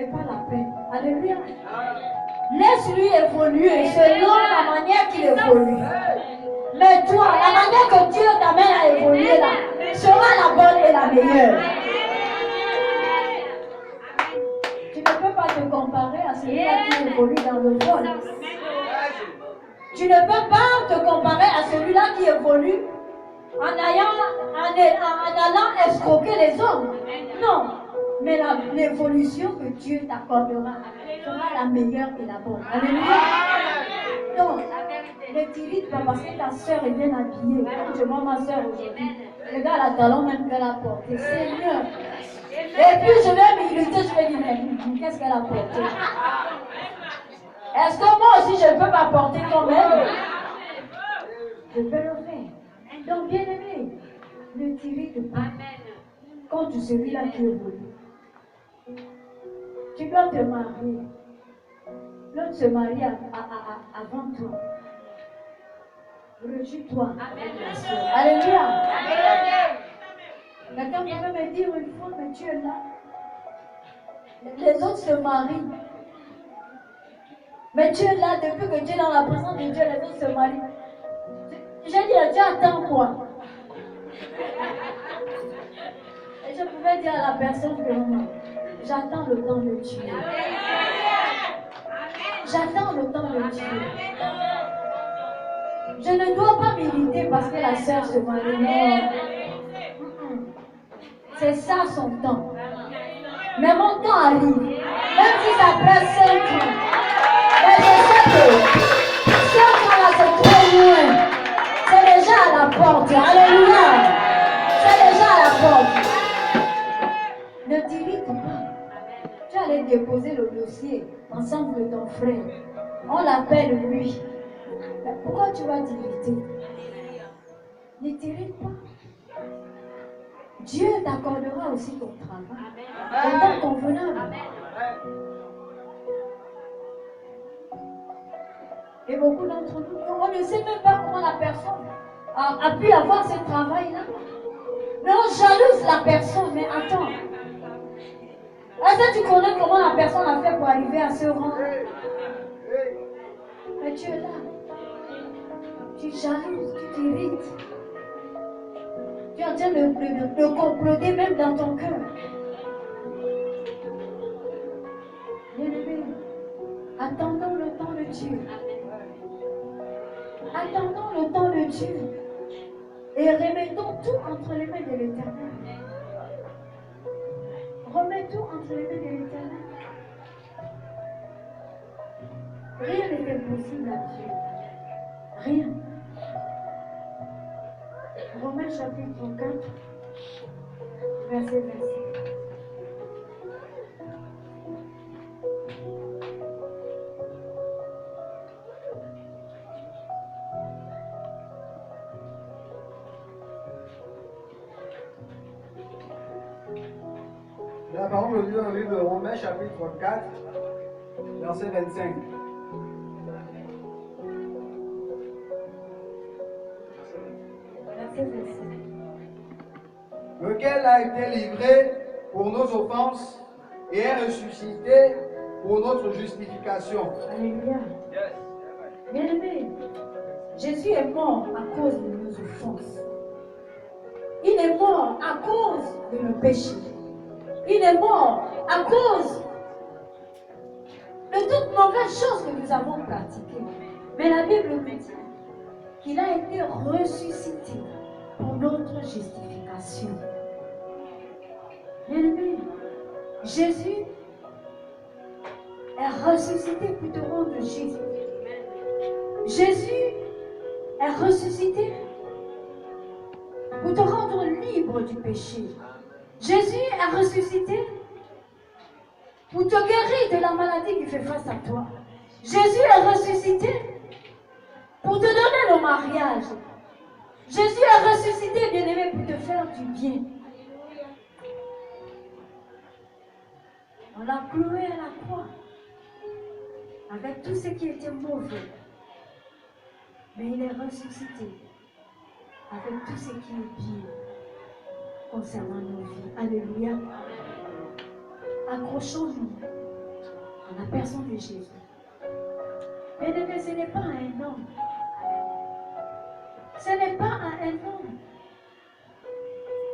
et pas la paix. Alléluia. Laisse-lui évoluer selon la manière qu'il évolue. Mais toi, la manière que Dieu t'amène à évoluer là, sera la bonne et la meilleure. Tu ne peux pas te comparer à celui-là qui évolue dans le vol. Tu ne peux pas te comparer à celui-là qui évolue en allant escroquer les hommes. Non. Mais l'évolution que Dieu t'accordera sera la meilleure et la bonne. Alléluia. Donc, ne t'irrite pas parce que ta soeur est bien habillée. Quand je vois ma soeur aujourd'hui, regarde la talon même qu'elle a porté. Seigneur. Et puis je vais m'irriter, je vais dire, mais qu'est-ce qu'elle a porté? Est-ce que moi aussi je peux m'apporter comme elle? Je peux le faire. Donc, bien aimé, ne t'irrite pas contre celui-là qui évolue. Tu dois te marier. L'autre se marie avant toi. Rejette-toi avec la soeur. Alléluia. Quelqu'un pouvait me dire une fois, mais tu es là. Les autres se marient. Mais tu es là depuis que tu es dans la présence de Dieu, les autres se marient. J'ai dit, Dieu attends quoi? Et je pouvais dire à la personne que non, j'attends le temps de Dieu. J'attends le temps de Dieu. Je ne dois pas m'irriter parce que la sœur se marie. Non. C'est ça son temps. Mais mon temps arrive. Même si ça prend 5 ans. Mais je sais que 5 ans là c'est trop loin. C'est déjà à la porte. Alléluia. C'est déjà à la porte. Ne t'irrite pas. Tu allais déposer le dossier ensemble de ton frère. On l'appelle lui. Mais pourquoi tu vas t'irriter? Ne t'irrite pas. Dieu t'accordera aussi ton travail. En temps convenable. Et beaucoup d'entre nous, on ne sait même pas comment la personne a pu avoir ce travail-là. Mais on jalouse la personne. Mais attends. Est-ce que tu connais comment la personne a fait pour arriver à ce rang? Mais tu es là. Tu jalouses, tu t'irrites. Tu es en train de comploter même dans ton cœur. Bien-aimé, attendons le temps de Dieu. Attendons le temps de Dieu. Et remettons tout entre les mains de l'Éternel. Remets tout entre les mains de l'Éternel. Rien n'est impossible à Dieu. Rien. Romains chapitre 4, verset 26. La parole de Dieu dans le livre de Romains chapitre 4, verset 25. Lequel a été livré pour nos offenses et est ressuscité pour notre justification. Alléluia. Bien-aimé, Jésus est mort à cause de nos offenses. Il est mort à cause de nos péchés. Il est mort à cause de toutes mauvaises choses que nous avons pratiquées. Mais la Bible nous dit qu'il a été ressuscité pour notre justification. Bien-aimé, Jésus est ressuscité pour te rendre juste. Jésus est ressuscité pour te rendre libre du péché. Jésus est ressuscité pour te guérir de la maladie qui fait face à toi. Jésus est ressuscité pour te donner le mariage. Jésus est ressuscité, bien-aimé, pour te faire du bien. On l'a cloué à la croix avec tout ce qui était mauvais. Mais il est ressuscité avec tout ce qui est bien concernant nos vies. Alléluia. Accrochons-nous en la personne de Jésus. Bien-aimé, ce n'est pas un homme. Ce n'est pas un homme,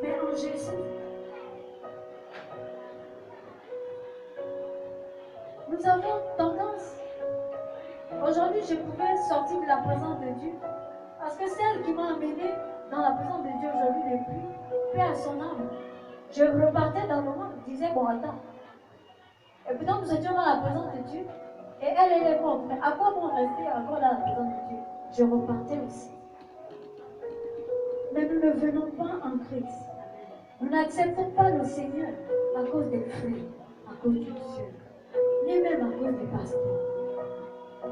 mais en Jésus. Nous avons tendance, aujourd'hui je pouvais sortir de la présence de Dieu, parce que celle qui m'a amené dans la présence de Dieu aujourd'hui n'est plus, paix à son âme. Je repartais dans le monde, je disais, bon attends. Et pourtant nous étions dans la présence de Dieu, et elle est morte. Mais à quoi bon rester encore dans la présence de Dieu? Je repartais aussi. Mais nous ne venons pas en Christ. Nous n'acceptons pas le Seigneur à cause des frères, à cause du Dieu, ni même à cause des pasteurs.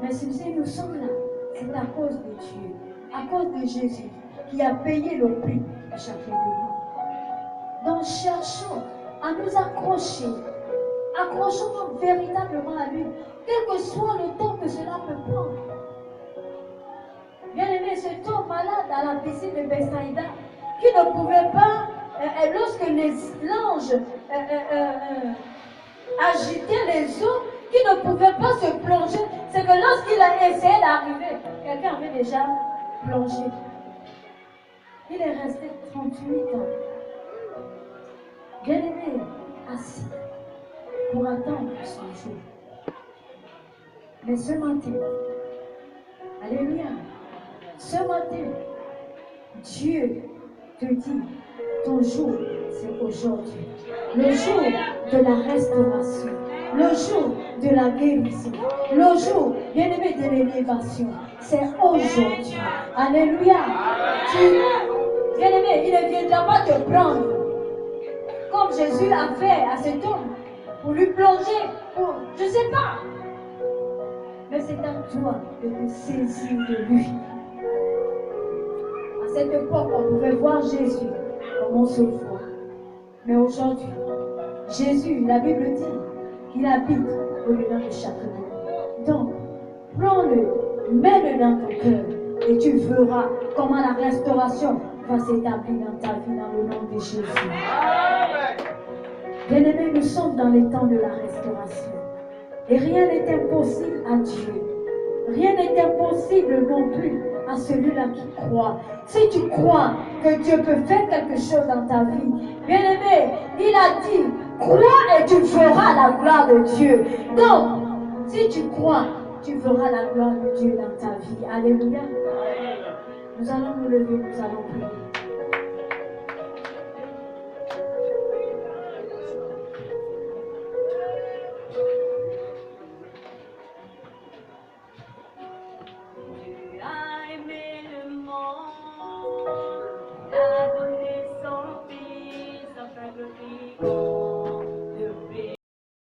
Mais si nous sommes là, c'est à cause de Dieu, à cause de Jésus, qui a payé le prix de chacun de nous. Donc cherchons à nous accrocher, accrochons-nous véritablement à lui, quel que soit le temps que cela peut prendre. Bien-aimé, cet homme malade à la piscine de Bethsaïda, qui ne pouvait pas, lorsque les anges agitaient les eaux, qui ne pouvait pas se plonger, c'est que lorsqu'il a essayé d'arriver, quelqu'un avait déjà plongé. Il est resté 38 ans. Bien-aimé, assis, pour attendre son jour. Mais ce matin, alléluia, ce matin, Dieu te dit, ton jour, c'est aujourd'hui. Le jour de la restauration, le jour de la guérison, le jour, bien-aimé, de l'élévation, c'est aujourd'hui. Alléluia. Bien-aimé, il ne viendra pas te prendre comme Jésus a fait à cet homme pour lui plonger, pour, je ne sais pas. Mais c'est à toi de te saisir de lui. À cette époque, on pouvait voir Jésus comme on se voit. Mais aujourd'hui, Jésus, la Bible dit qu'il habite au-dedans de chaque homme. Donc, prends-le, mets-le dans ton cœur et tu verras comment la restauration va s'établir dans ta vie dans le nom de Jésus. Bien-aimés, nous sommes dans les temps de la restauration. Et rien n'est impossible à Dieu. Rien n'est impossible non plus à celui-là qui croit. Si tu crois que Dieu peut faire quelque chose dans ta vie, bien-aimé, il a dit, crois et tu verras la gloire de Dieu. Donc, si tu crois, tu verras la gloire de Dieu dans ta vie. Alléluia. Nous allons nous lever, nous allons prier.